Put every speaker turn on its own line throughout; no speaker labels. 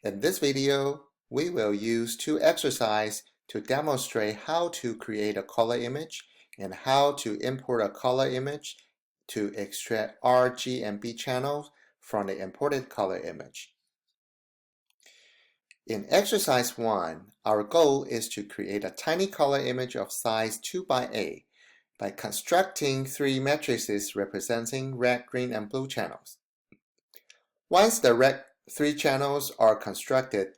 In this video, we will use two exercises to demonstrate how to create a color image and how to import a color image to extract RGB channels from the imported color image. In exercise 1, our goal is to create a tiny color image of size 2 by constructing three matrices representing red, green, and blue channels. Once the red three channels are constructed,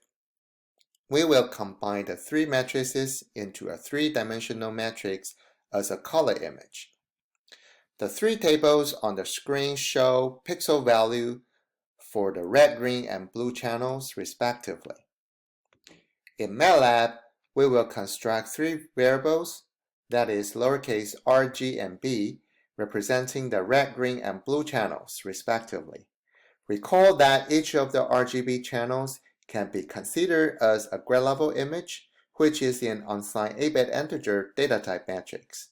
we will combine the three matrices into a three-dimensional matrix as a color image. The three tables on the screen show pixel value for the red, green, and blue channels respectively. In MATLAB, we will construct three variables, that is lowercase r, g, and b, representing the red, green, and blue channels respectively. Recall that each of the RGB channels can be considered as a grade level image, which is an unsigned 8-bit integer data type matrix.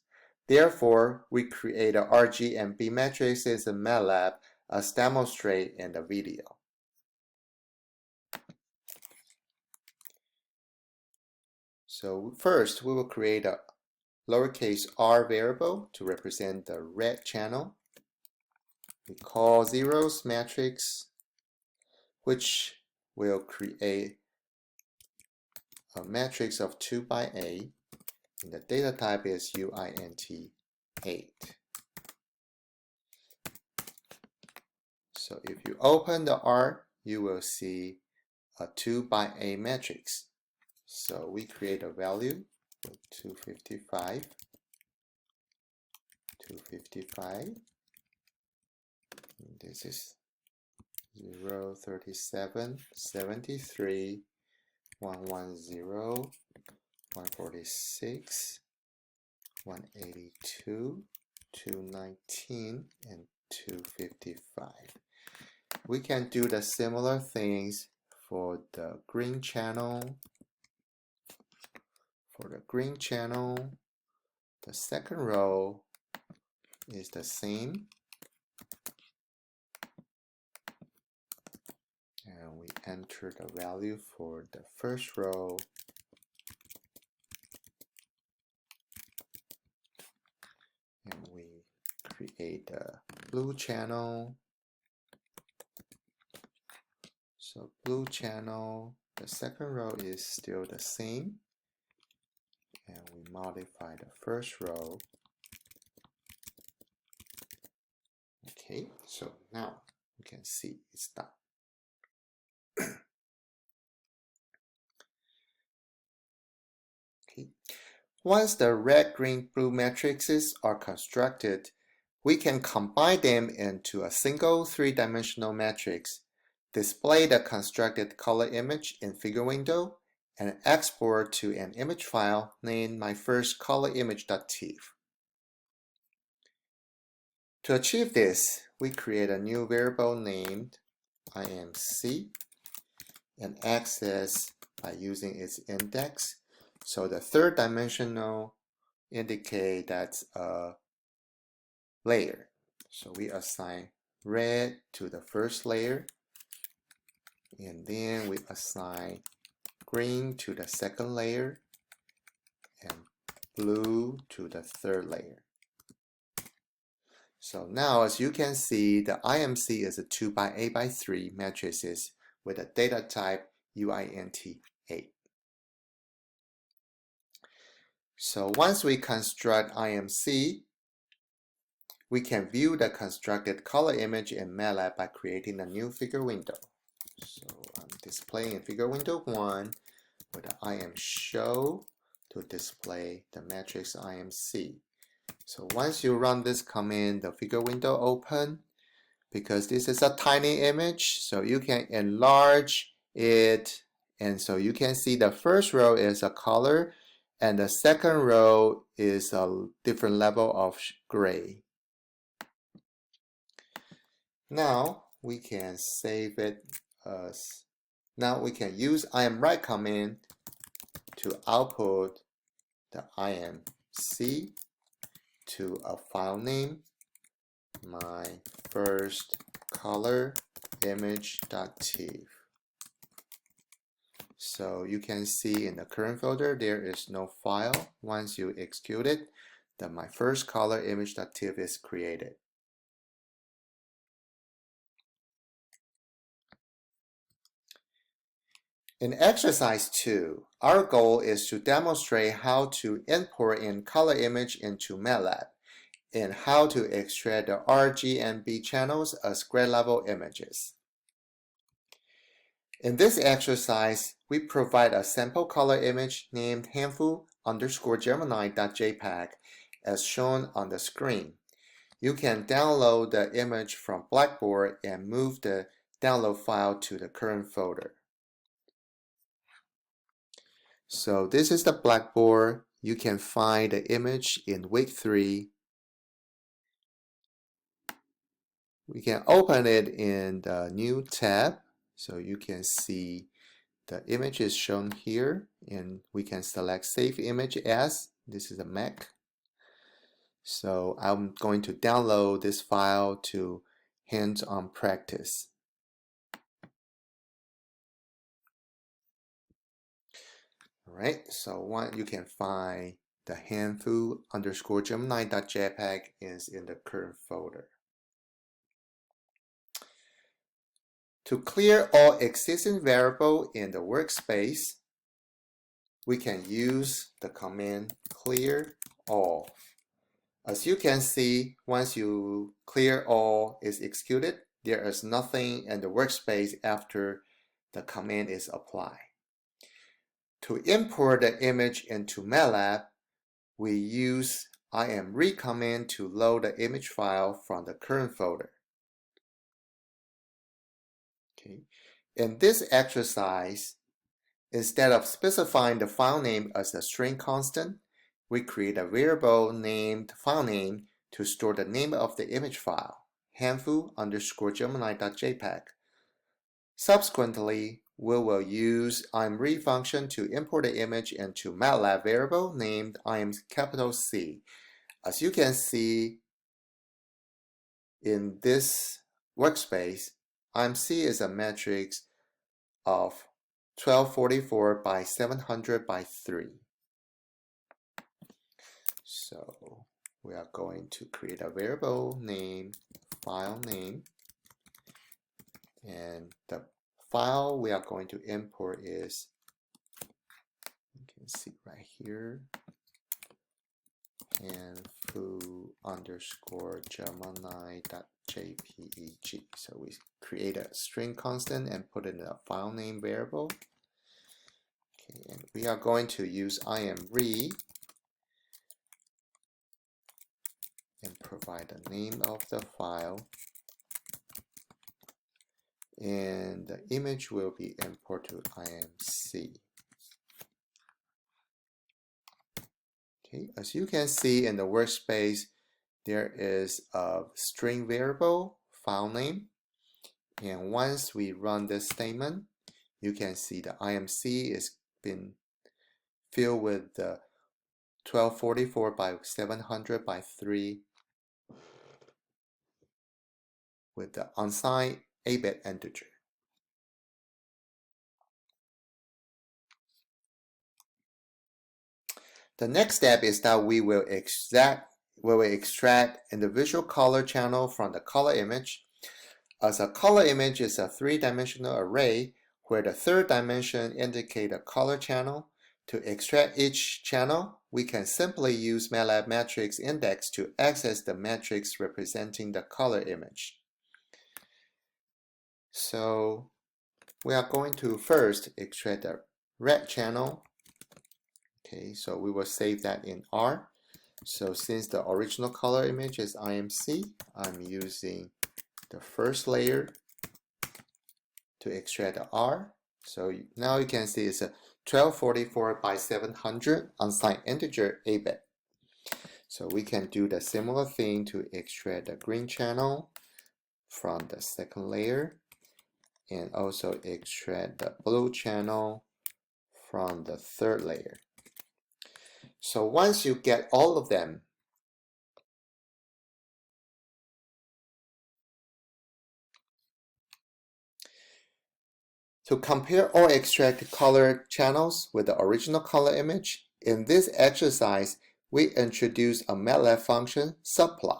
Therefore, we create a RG and B matrices in MATLAB as demonstrated in the video. So first, we will create a lowercase r variable to represent the red channel. We call zeros matrix, which will create a matrix of 2 by 8, and the data type is uint 8. So if you open the R, you will see a 2 by 8 matrix. So we create a value with 255, 255. And this is 0, 37, 73, 110, 146, 182, 219, and 255. We can do the similar things for the green channel. For the green channel, the second row is the same. And we enter the value for the first row. And we create a blue channel. So blue channel, the second row is still the same. And we modify the first row. Okay, so now you can see it's done. Okay. Once the red, green, blue matrices are constructed, we can combine them into a single three-dimensional matrix, display the constructed color image in figure window, and export to an image file named myfirstcolorimage.tif. To achieve this, we create a new variable named imc and access by using its index. So the third dimensional indicate that's a layer. So we assign red to the first layer, and then we assign green to the second layer, and blue to the third layer. So now, as you can see, the IMC is a 2 by 8 by 3 matrices with a data type uint 8. So once we construct IMC, we can view the constructed color image in MATLAB by creating a new figure window. So I'm displaying figure window 1 with the IMShow to display the matrix IMC. So once you run this command, the figure window open. Because this is a tiny image, so you can enlarge it, and so you can see the first row is a color and the second row is a different level of gray. Now we can save it as, now we can use imWrite command to output the IMC to a file name myfirstcolorimage.tif. So you can see in the current folder there is no file. Once you execute it, then my first color image.tif is created. In exercise 2, our goal is to demonstrate how to import in color image into MATLAB and how to extract the RGB channels as grade level images. In this exercise, we provide a sample color image named handful_gemini.jpg as shown on the screen. You can download the image from Blackboard and move the download file to the current folder. So this is the Blackboard. You can find the image in week 3. We can open it in the new tab. So you can see the image is shown here, and we can select Save Image As. This is a Mac. So I'm going to download this file to hands-on practice. Alright, so you can find the handful_gemini.jpg is in the current folder. To clear all existing variables in the workspace, we can use the command clear all. As you can see, once you clear all is executed, there is nothing in the workspace after the command is applied. To import the image into MATLAB, we use imread command to load the image file from the current folder. Okay. In this exercise, instead of specifying the file name as a string constant, we create a variable named file name to store the name of the image file, handful_gemini.jpg. Subsequently, we will use imread function to import the image into MATLAB variable named imC. As you can see in this workspace, imC is a matrix of 1244 by 700 by 3. So we are going to create a variable named file name, and the file we are going to import is, you can see right here, handful_gemini.jpg. So we create a string constant and put it in a file name variable. Okay, and we are going to use imread and provide the name of the file, and the image will be imported to imC. Okay, as you can see in the workspace, there is a string variable file name, and once we run this statement, you can see the imC is been filled with the 1244 by 700 by 3 with the unsigned 8-bit integer. The next step is that we will extract individual color channel from the color image. As a color image is a 3-dimensional array where the third dimension indicates a color channel. To extract each channel, we can simply use MATLAB matrix index to access the matrix representing the color image. So we are going to first extract the red channel. Okay, so we will save that in R. So since the original color image is imC, I'm using the first layer to extract the R. So now you can see it's a 1244 by 700 unsigned integer 8-bit. So we can do the similar thing to extract the green channel from the second layer, and also extract the blue channel from the third layer. So once you get all of them, To compare or extract color channels with the original color image, in this exercise, we introduce a MATLAB function, subplot,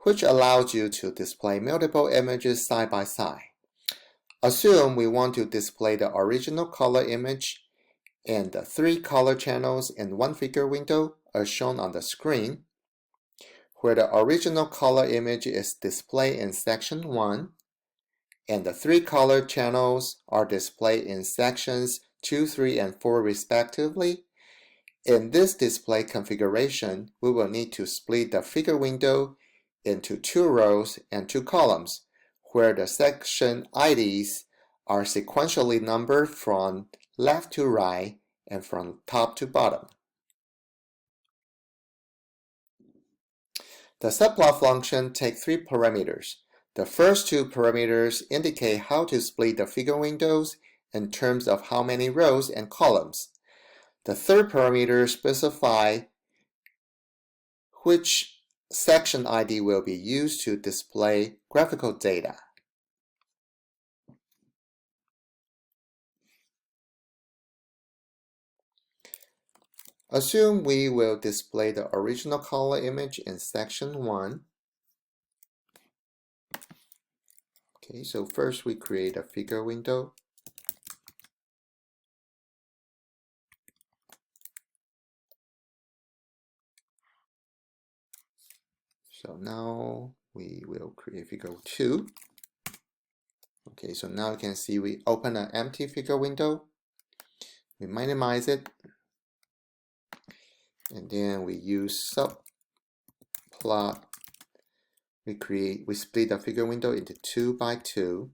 which allows you to display multiple images side by side. Assume we want to display the original color image and the 3 color channels in one figure window as shown on the screen, where the original color image is displayed in section 1, and the 3 color channels are displayed in sections 2, 3, and 4 respectively. In this display configuration, we will need to split the figure window into 2 rows and 2 columns, where the section IDs are sequentially numbered from left to right and from top to bottom. The subplot function takes 3 parameters. The first 2 parameters indicate how to split the figure windows in terms of how many rows and columns. The third parameter specifies which section ID will be used to display graphical data. Assume we will display the original color image in section 1. Okay, so first we create a figure window. So now we will create figure 2. Okay, so now you can see we open an empty figure window. We minimize it. And then we use subplot. We split the figure window into 2 by 2.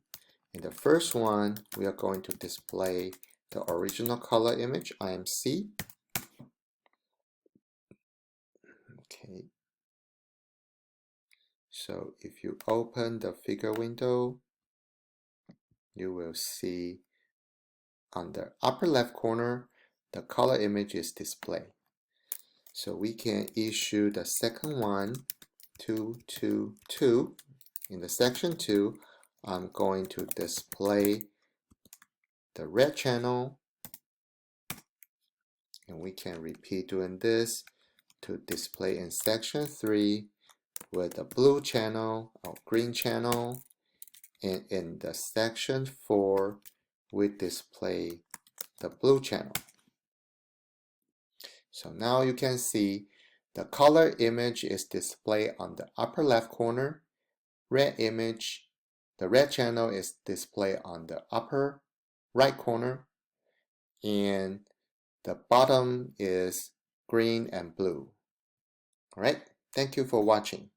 In the first one, we are going to display the original color image, IMC. Okay. So if you open the figure window, you will see on the upper left corner, the color image is displayed. So we can issue the second one, 2, 2, 2. In the section 2, I'm going to display the red channel, and we can repeat doing this to display in section 3 with the blue channel or green channel, and in the section 4 we display the blue channel. So now you can see the color image is displayed on the upper left corner. The red channel is displayed on the upper right corner, and the bottom is green and blue. Alright, thank you for watching.